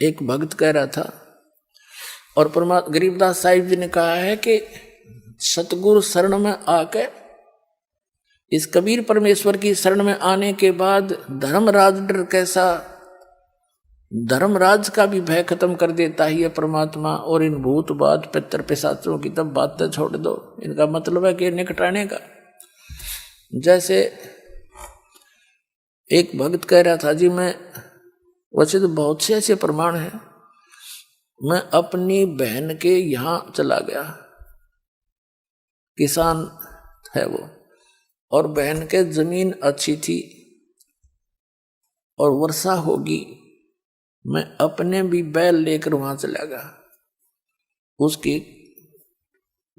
एक भक्त कह रहा था, और परमात्मा गरीबदास साहिब जी ने कहा है कि सतगुरु शरण में आके, इस कबीर परमेश्वर की शरण में आने के बाद धर्मराज डर कैसा, धर्मराज का भी भय खत्म कर देता है ये परमात्मा। और इन भूत बात पितर पिशाचों की तब बातें छोड़ दो, इनका मतलब है कि निकटाने का। जैसे एक भक्त कह रहा था जी, मैं वैसे तो बहुत से ऐसे प्रमाण हैं, मैं अपनी बहन के यहां चला गया, किसान है वो, और बहन के जमीन अच्छी थी और वर्षा होगी, मैं अपने भी बैल लेकर वहां चला गया उसकी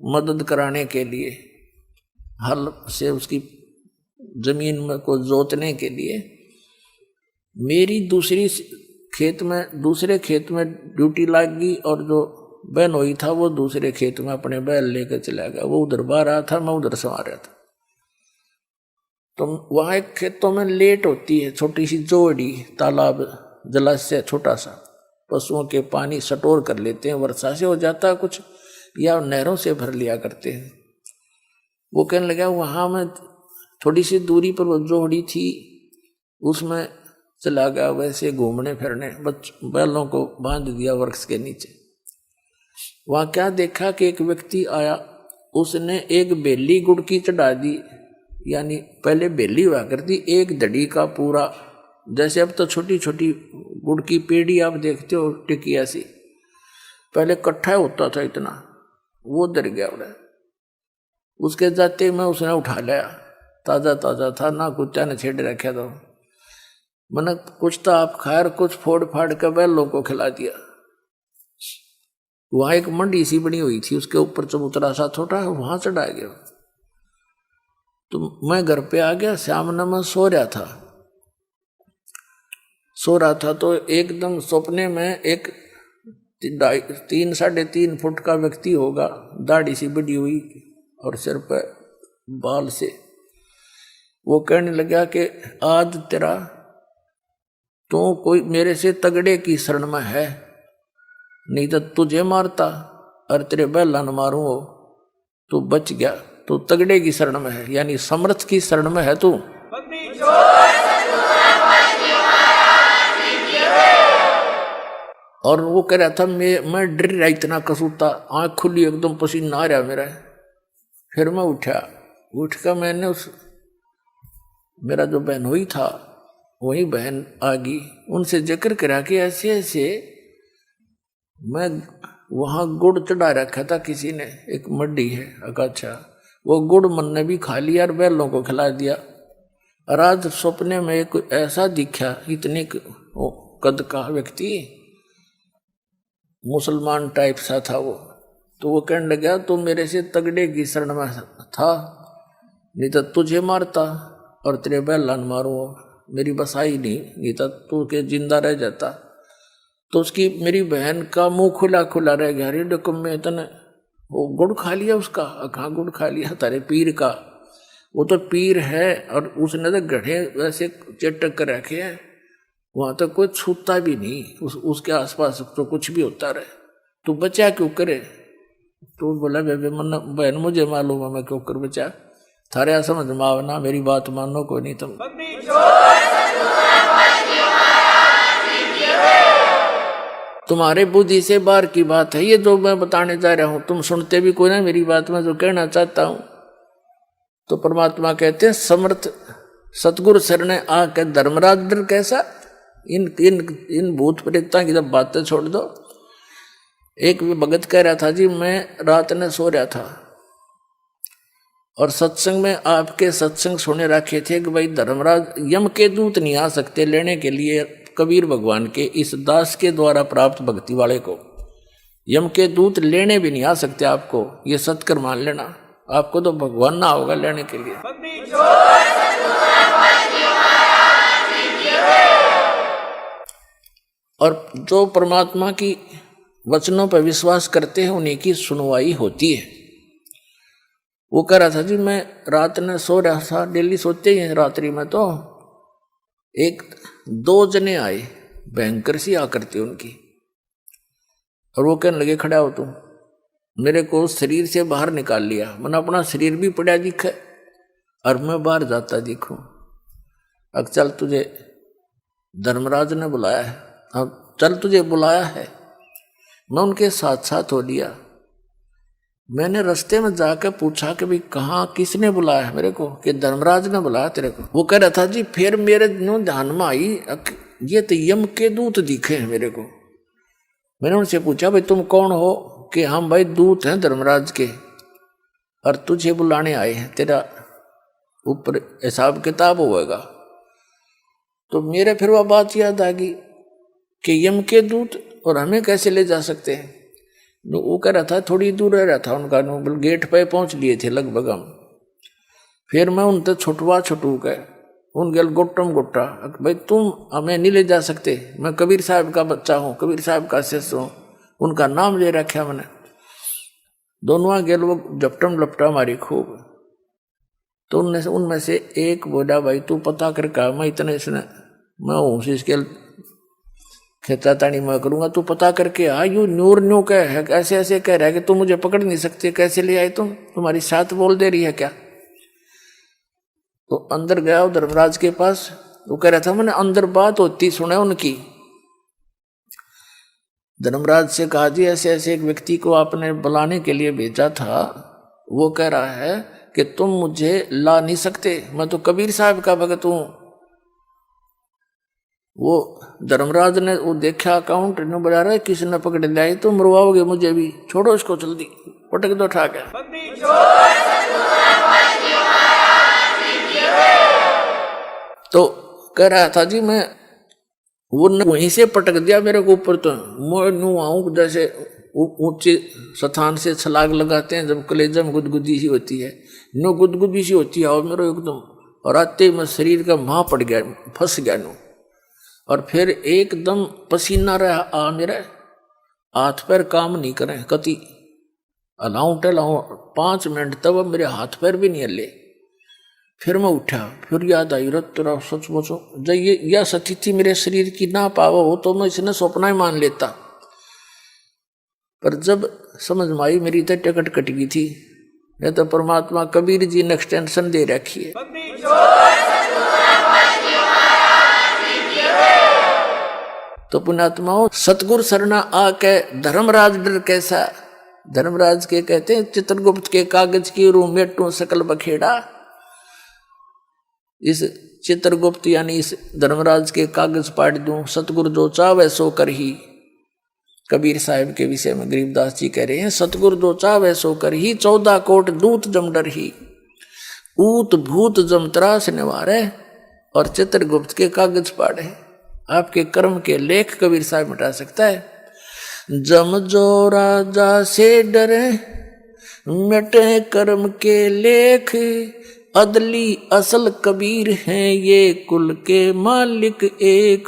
मदद कराने के लिए, हल से उसकी जमीन में को जोतने के लिए। मेरी दूसरे खेत में ड्यूटी लग गई, और जो बहनोई था वो दूसरे खेत में अपने बैल लेकर चला गया। वो उधर बाहर रहा था, मैं उधर समा रहा था। तो वहां एक खेतों में लेट होती है, छोटी सी जोड़ी, तालाब जलाशय छोटा सा, पशुओं के पानी स्टोर कर लेते हैं, वर्षा से हो जाता है कुछ, या नहरों से भर लिया करते हैं। वो कहने लगा वहां में थोड़ी सी दूरी पर वो जोड़ी थी, उसमें चला गया वैसे घूमने फिरने, बैलों को बांध दिया वृक्ष के नीचे। वहां क्या देखा कि एक व्यक्ति आया, उसने एक बेली गुड़ की चढ़ा दी, यानी पहले बेली हुआ करती एक दड़ी का पूरा, जैसे अब तो छोटी छोटी गुड़ की पेड़ी आप देखते हो टिकिया सी, पहले इकट्ठा होता था इतना, वो डर गया उड़ा। उसके जाते में उसने उठा लिया, ताजा ताजा था ना, कुत्ता ने छेड़ रखा था। मैंने कुछ तो आप खाया, कुछ फोड़ फाड़ कर बैलों को खिला दिया। वहां एक मंडी सी बनी हुई थी, उसके ऊपर चबूतरा सा छोटा, वहां चढ़ा गया। तो मैं घर पे आ गया, सामने मैं सो रहा था तो एकदम सपने में एक 3-3.5 फुट का व्यक्ति होगा, दाढ़ी सी बड़ी हुई और सिर पे बाल से, वो कहने लगा कि आज तेरा तो कोई मेरे से तगड़े की शरण में है, नहीं तो तुझे मारता और तेरे बैला न मारूं, तू बच गया, तू तगड़े की शरण में है, यानी समर्थ की शरण में है तू। और वो कह रहा था मैं डर रहा, इतना कसूता, आंख खुली एकदम, पसीना आ रहा मेरा। फिर मैं उठ कर मैंने मेरा जो बहन हुई था, वही बहन आ गई, उनसे जिक्र करा कि ऐसे ऐसे मैं वहां गुड़ चढ़ा रखा था किसी ने, एक मड्डी है। अच्छा, वो गुड़ मन ने भी खा लिया और बैलों को खिला दिया। और आज सपने में एक ऐसा दिखा, इतने कद का व्यक्ति, मुसलमान टाइप सा था वो। तो वो कहने लगा तो मेरे से तगड़े की शरण में था, नहीं तो तुझे मारता और तेरे बैला न मारूं, मेरी बसाई नहीं तो तू के जिंदा रह जाता। तो उसकी मेरी बहन का मुंह खुला खुला रह गया, अरे डकम में इतने वो गुड़ खा लिया उसका। कहाँ गुड़ खा लिया? तारे पीर का, वो तो पीर है, और उसने तो गढ़े वैसे चटक कर रखे हैं, वहां तो कोई छूता भी नहीं, उसके आसपास तो कुछ भी होता रहे, तू बचा क्यों करे? तो बोला बेबे मन बहन मुझे मालूम है मैं क्यों कर बचा, थारे समझ में आवना, मेरी बात मानो कोई नहीं तुम। तुम्हारे बुद्धि से बाहर की बात है ये जो मैं बताने जा रहा हूं, तुम सुनते भी कोई ना मेरी बात में जो कहना चाहता हूं। तो परमात्मा कहते हैं समर्थ सतगुरु शरण आके धर्मराज डर कैसा। इन भूत प्रेतों की जब बातें छोड़ दो। एक भगत कह रहा था जी, मैं रात ने सो रहा था और सत्संग में आपके सत्संग सुने रखे थे कि भाई धर्मराज यम के दूत नहीं आ सकते लेने के लिए कबीर भगवान के इस दास के द्वारा प्राप्त भक्ति वाले को, यम के दूत लेने भी नहीं आ सकते आपको, ये सत्कर मान लेना, आपको तो भगवान ना होगा लेने के लिए। और जो परमात्मा की वचनों पर विश्वास करते हैं उन्हीं की सुनवाई होती है। वो कह रहा था जी, मैं रात में सो रहा था, डेली सोते ही रात्रि में, तो एक 2 जने आए, भयंकर सी आकृति उनकी, और वो कहने लगे खड़ा हो तुम। मेरे को शरीर से बाहर निकाल लिया, मैंने अपना शरीर भी पड़ा दिखे और मैं बाहर जाता दिखूं। अब चल तुझे धर्मराज ने बुलाया है, अब चल तुझे बुलाया है। मैं उनके साथ साथ हो लिया। मैंने रास्ते में जाकर पूछा कि भाई कहाँ किसने बुलाया है मेरे को, कि धर्मराज ने बुलाया तेरे को। वो कह रहा था जी फिर मेरे ध्यान में आई ये तो यम के दूत दिखे हैं मेरे को। मैंने उनसे पूछा भाई तुम कौन हो, कि हम भाई दूत हैं धर्मराज के और तुझे बुलाने आए हैं, तेरा ऊपर हिसाब किताब होगा। तो मेरे फिर वह बात याद आ गई कि यम के दूत और हमें कैसे ले जा सकते हैं। वो कह रहा था थोड़ी दूर रह रहा था उनका, गेट पे पहुंच लिए थे लगभग हम। फिर मैं उनसे छुटवा छुटू के उन गल गोट्टम गोट्टा, भाई तुम हमें नहीं ले जा सकते, मैं कबीर साहब का बच्चा हूँ, कबीर साहब का शिष्य हूँ, उनका नाम ले रखा मैंने। दोनों गेल वो जपटम लपटा मारी खूब। तो उनमें से एक बोला भाई तू पता कर कहा, मैं इतने इसने मैं हूँ इसके खेता तानी मैं करूंगा, तू पता करके आ। यू न्यूर न्यू कह है, ऐसे ऐसे कह रहा है कि तुम मुझे पकड़ नहीं सकते, कैसे ले आए तुम, तुम्हारी साथ बोल दे रही है क्या। तो अंदर गया धर्मराज के पास। वो कह रहा था मैंने अंदर बात होती सुने उनकी। धर्मराज से कहा जी ऐसे ऐसे एक व्यक्ति को आपने बुलाने के लिए भेजा था, वो कह रहा है कि तुम मुझे ला नहीं सकते, मैं तो कबीर साहब का भगत हूं। वो धर्मराज ने वो देखा अकाउंट ने बजा रहा है किसी ने पकड़ लिया, तो मरवाओगे मुझे भी, छोड़ो इसको जल्दी, पटक दो उठा के। तो कह रहा था जी मैं वो वहीं से पटक दिया मेरे को ऊपर। तो मैं नू आऊं जैसे ऊंचे स्थान से छलांग लगाते हैं जब कलेजा में गुदगुदी सी होती है, नो गुदगुदी सी होती है और मेरे एकदम, और आते ही मैं शरीर का मां पड़ गया, फंस गया नू। और फिर एकदम पसीना रहा मेरा, हाथ पैर काम नहीं करें कति, अलाऊं टलाऊं 5 मिनट तब मेरे हाथ पैर भी नहीं हले। फिर मैं उठा, फिर याद आई रत तेरा सच बचो, जब ये यह स्थिति मेरे शरीर की ना पावा हो तो मैं इसने सपना ही मान लेता। पर जब समझ में आई मेरी तो टिकट कट गई थी, नहीं तो परमात्मा कबीर जी ने एक्सटेंशन दे रखी है। तो पुण्यात्माओं सतगुरु सरना आके धर्मराज डर कैसा। धर्मराज के कहते हैं चित्रगुप्त के कागज की रू मेटू सकल बखेड़ा। इस चित्रगुप्त यानी इस धर्मराज के कागज पाट दूं, सतगुरु जो चावे सो कर ही। कबीर साहब के विषय में गरीबदास जी कह रहे हैं सतगुरु जो चावे सो कर ही, 14 कोट दूत जमडर ही, ऊत भूत जमत्रास निवारे और चित्रगुप्त के कागज पाड़े। आपके कर्म के लेख कबीर साहब मिटा सकता है। जम जो राजा से डरे मिटे कर्म के लेख, अदली असल कबीर हैं ये कुल के मालिक एक।